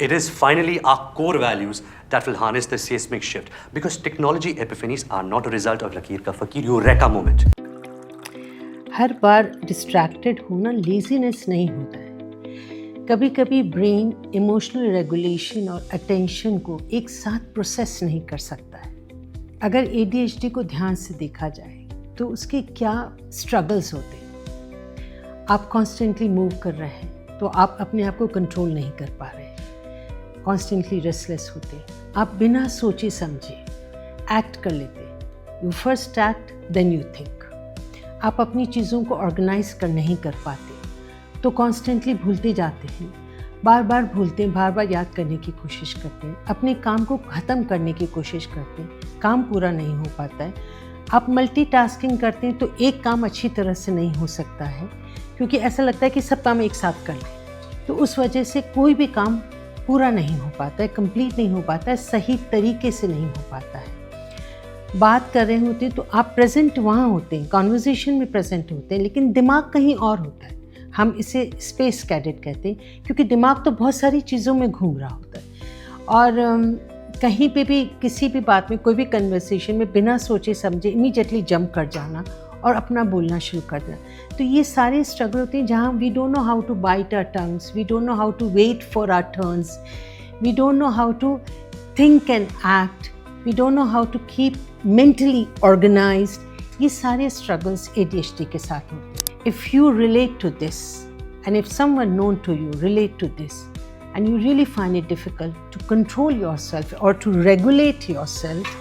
It is finally our core values that will harness the seismic shift, because technology epiphanies are not a result of Lakeer ka Fakir Eureka moment. Her bar distracted होना laziness नहीं होता है। कभी कभी brain emotional regulation और attention को एक साथ प्रोसेस नहीं कर सकता है। अगर ADHD को ध्यान से देखा जाए तो उसके क्या स्ट्रगल्स होते हैं। आप कॉन्स्टेंटली मूव कर रहे हैं तो आप अपने आप को कंट्रोल नहीं कर पा रहे हैं, कॉन्स्टेंटली रेस्टलेस होते हैं, आप बिना सोचे समझे एक्ट कर लेते। You first act then you think. आप अपनी चीज़ों को ऑर्गेनाइज कर नहीं कर पाते तो कॉन्स्टेंटली भूलते जाते हैं, बार बार भूलते हैं, बार बार याद करने की कोशिश करते हैं, अपने काम को ख़त्म करने की कोशिश करते हैं, काम पूरा नहीं हो पाता है। आप मल्टीटास्किंग करते हैं तो एक काम अच्छी तरह से नहीं हो सकता है क्योंकि ऐसा लगता है कि सब काम एक साथ कर लें, तो उस वजह से कोई भी काम पूरा नहीं हो पाता है, कंप्लीट नहीं हो पाता है, सही तरीके से नहीं हो पाता है। बात कर रहे होते हैं तो आप प्रेजेंट वहाँ होते हैं, कॉन्वर्जेशन में प्रेजेंट होते हैं, लेकिन दिमाग कहीं और होता है। हम इसे स्पेस कैडेट कहते हैं क्योंकि दिमाग तो बहुत सारी चीज़ों में घूम रहा होता है और कहीं पे भी किसी भी बात में, कोई भी कन्वर्सेशन में बिना सोचे समझे इमीडिएटली जंप कर जाना और अपना बोलना शुरू कर देना। तो ये सारे स्ट्रगल होते हैं जहाँ we don't know how to bite our tongues, we don't know how to wait for our turns, we don't know how to think and act, we don't know how to keep mentally organized. ये सारे struggles ADHD के साथ होते हैं। If you relate to this and if someone known to you relate to this and you really find it difficult to control yourself or to regulate yourself,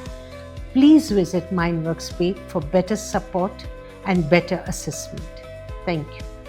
please visit Mindworks page for better support and better assessment. Thank you.